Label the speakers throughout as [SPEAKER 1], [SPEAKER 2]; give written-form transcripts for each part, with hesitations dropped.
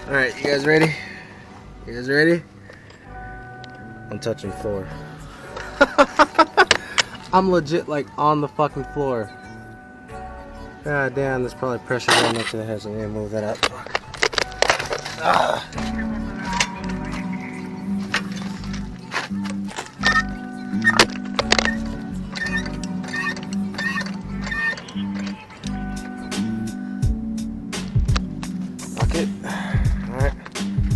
[SPEAKER 1] bad. Alright, you guys ready? You guys ready? I'm touching the floor. I'm legit like on the fucking floor. God damn, there's probably pressure going up to the head, so I'm gonna move that up. Ah. Lock it. Alright,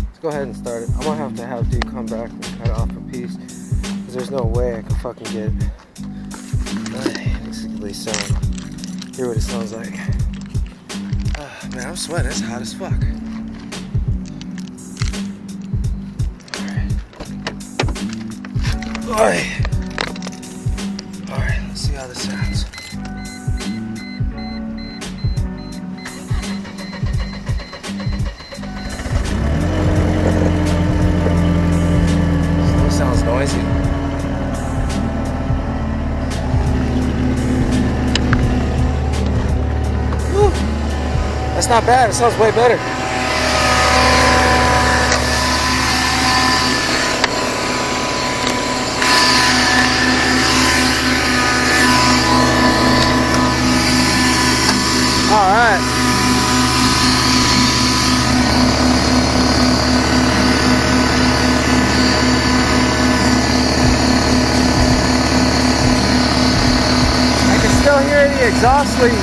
[SPEAKER 1] let's go ahead and start it. I'm gonna have dude come back and cut off a piece, because there's no way I can fucking get basically sound. Hear what it sounds like. Man, I'm sweating. It's hot as fuck. Alright. Alright, let's see how this sounds. Still sounds noisy. That's not bad, it sounds way better. Alright. I can still hear the exhaust leak.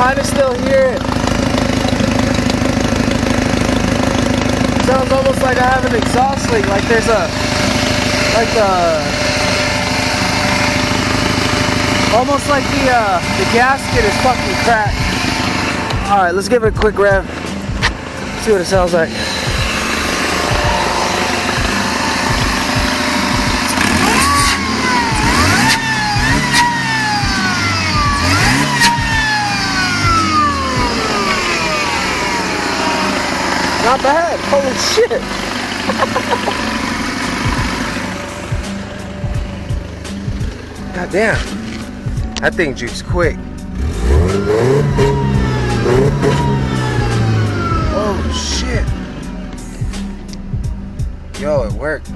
[SPEAKER 1] Kind of still hear it. Sounds almost like I have an exhaust leak, like there's almost like the gasket is fucking cracked. All right, let's give it a quick rev. See what it sounds like. Not bad. Holy shit. God damn. That thing jukes quick. Oh shit. Yo, it worked.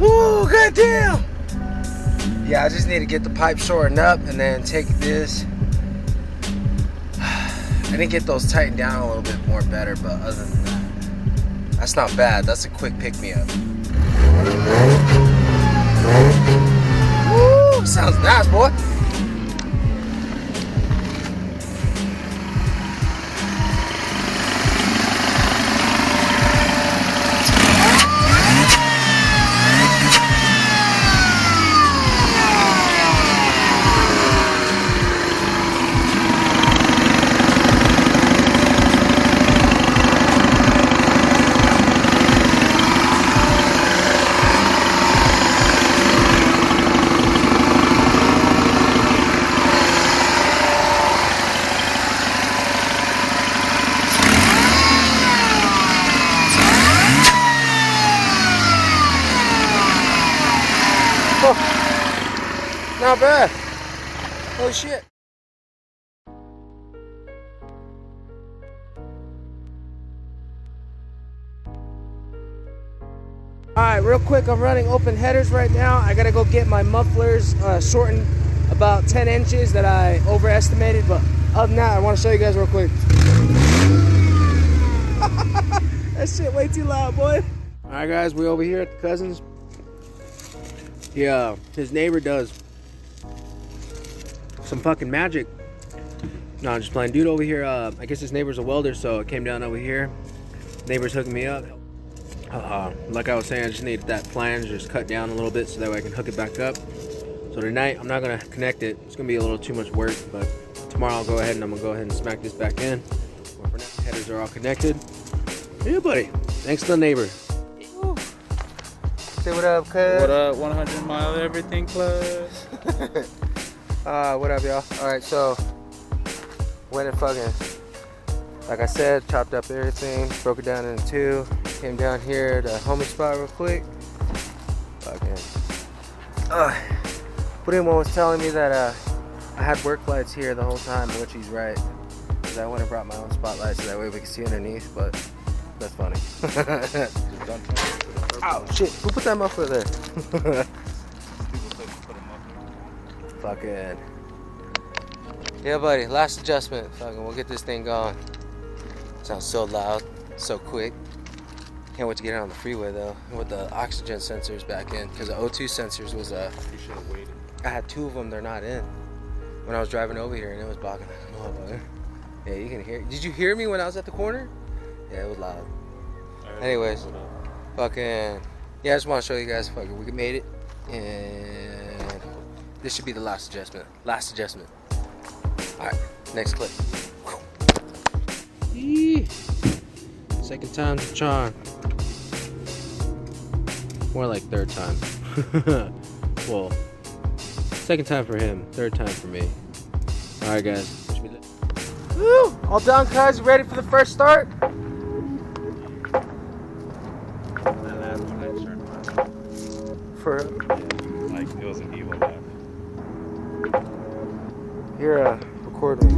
[SPEAKER 1] Woo, goddamn. Yeah, I just need to get the pipe shortened up and then take this. I didn't get those tightened down a little bit more better, but other than that, that's not bad. That's a quick pick-me-up. Woo! Sounds nice, boy. Not bad. Oh shit. Alright, real quick, I'm running open headers right now. I gotta go get my mufflers shortened about 10 inches that I overestimated, but other than that, I want to show you guys real quick. That shit way too loud, boy. Alright guys, we over here at the cousin's. Yeah, his neighbor does some fucking magic. No, I'm just playing. Dude over here, I guess his neighbor's a welder, so I came down over here. Neighbor's hooking me up. Like I was saying, I just needed that flange just cut down a little bit so that way I can hook it back up. So tonight, I'm not gonna connect it. It's gonna be a little too much work, but tomorrow I'll go ahead and I'm gonna go ahead and smack this back in. But for now, the headers are all connected. Yeah, buddy. Thanks to the neighbor. Woo. Say what up, cuz.
[SPEAKER 2] What up, 100 Mile Everything Club?
[SPEAKER 1] What up, y'all? Alright, so went and fucking, like I said, chopped up everything, broke it down into two, came down here to homie spot real quick. Fucking but anyone was telling me that I had work lights here the whole time, which he's right. Because I went and brought my own spotlight so that way we can see underneath, but that's funny. Oh shit, who put that muffler there? Fucking. Yeah, buddy, last adjustment. Fucking, we'll get this thing going. Sounds so loud, so quick. Can't wait to get it on the freeway though, with the oxygen sensors back in, because the O2 sensors was
[SPEAKER 2] You should have waited.
[SPEAKER 1] I had two of them, they're not in. When I was driving over here and it was blocking like a motherfucker. Yeah, you can hear. Did you hear me when I was at the corner? Yeah, it was loud. Anyways, fucking, yeah, I just want to show you guys, fucking, we made it, and this should be the last adjustment. Last adjustment. All right, next clip. Eee. Second time's the charm. More like third time. Well, second time for him, third time for me. All right, guys. Woo! All done, guys. You ready for the first start? For
[SPEAKER 2] like it was an evil laugh.
[SPEAKER 1] here, record me.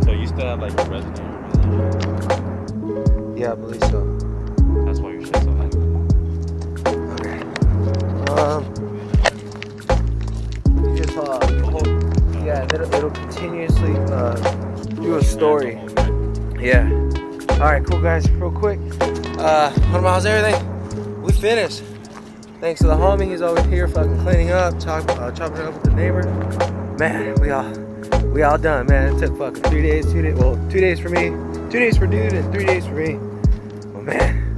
[SPEAKER 2] So you still have like a resonator?
[SPEAKER 1] Yeah, I believe so.
[SPEAKER 2] That's why your shit's so high.
[SPEAKER 1] Okay. You just hold. Yeah, it'll continuously do a story. Yeah. All right, cool guys. Real quick. 100 miles everything. We finished. Thanks to the homie, he's over here fucking cleaning up, chopping it up with the neighbor. Man, we all done, man. It took fucking 3 days, 2 days. Well, 2 days for me, 2 days for dude, and 3 days for me. Oh man.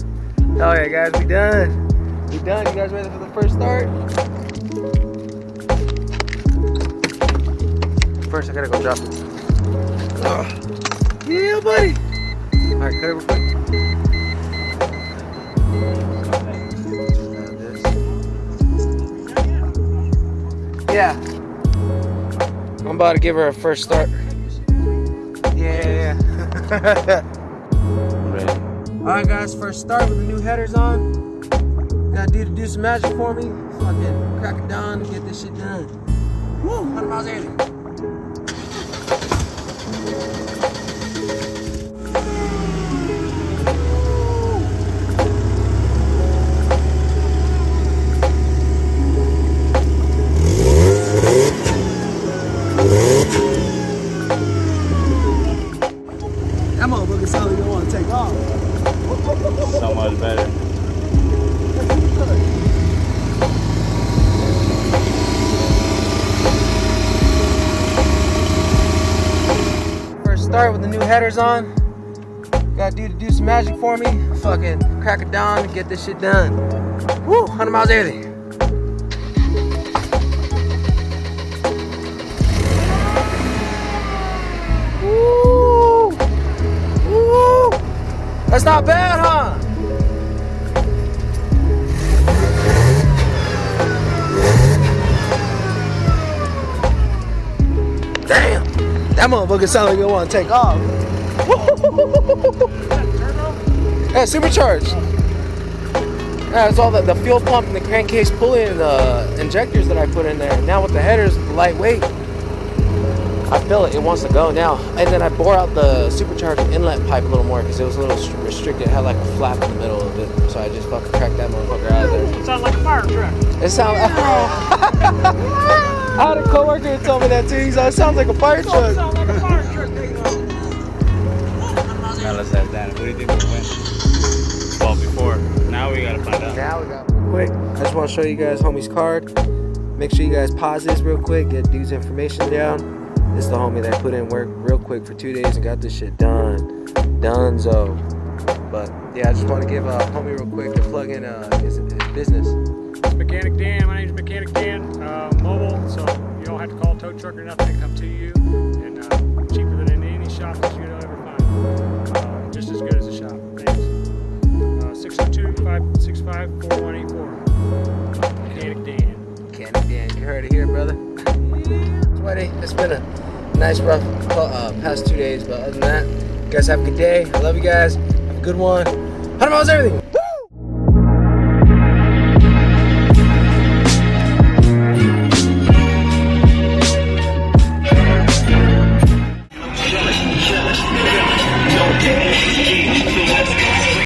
[SPEAKER 1] Oh yeah, guys, we done. We done. You guys ready for the first start? First, I gotta go drop it. Yeah, buddy. All right, cut it real quick. Yeah. I'm about to give her a first start. Yeah.
[SPEAKER 2] Ready?
[SPEAKER 1] Alright guys, first start with the new headers on. Got dude to do some magic for me. Fucking crack it down and get this shit done. Woo! 100 miles early. That motherfucker sounds like you want to take off.
[SPEAKER 2] So much better.
[SPEAKER 1] First start with the new headers on. Got dude to do some magic for me. Fucking crack it down and get this shit done. Woo! 100 miles early. That's not bad, huh? Damn! That motherfucker sounds like it want to take off. Yeah, supercharged. Yeah, it's all the fuel pump and the crankcase pulley and the injectors that I put in there. Now with the headers, lightweight. I feel it wants to go now. And then I bore out the supercharger inlet pipe a little more because it was a little restricted. It had like a flap in the middle of it. So I just fucking cracked that motherfucker out of there.
[SPEAKER 3] It sounds like a fire truck.
[SPEAKER 1] It sounds. I had a coworker who told me that too. He's like, it sounds like a fire truck.
[SPEAKER 3] It sounds like a fire truck taking off.
[SPEAKER 2] Now let's ask Dan. What do you think will win? Well, before. Now we gotta find out.
[SPEAKER 1] Now we got quick. I just want to show you guys homie's card. Make sure you guys pause this real quick. Get dude's information down. This is the homie that put in work real quick for 2 days and got this shit done. Donezo. But yeah, I just want to give a homie real quick to plug in his business.
[SPEAKER 3] Mechanic Dan. My name's Mechanic Dan. Mobile, so you don't have to call a tow truck or nothing. They come to you, and cheaper than in any shop that you'll ever find. Just as good as a shop. Thanks. 602-565-4184. Mechanic Dan.
[SPEAKER 1] Mechanic Dan, you heard it here, brother. Sweaty. It's been a nice, rough past 2 days, but other than that, you guys have a good day. I love you guys. Have a good one. 100 miles everything.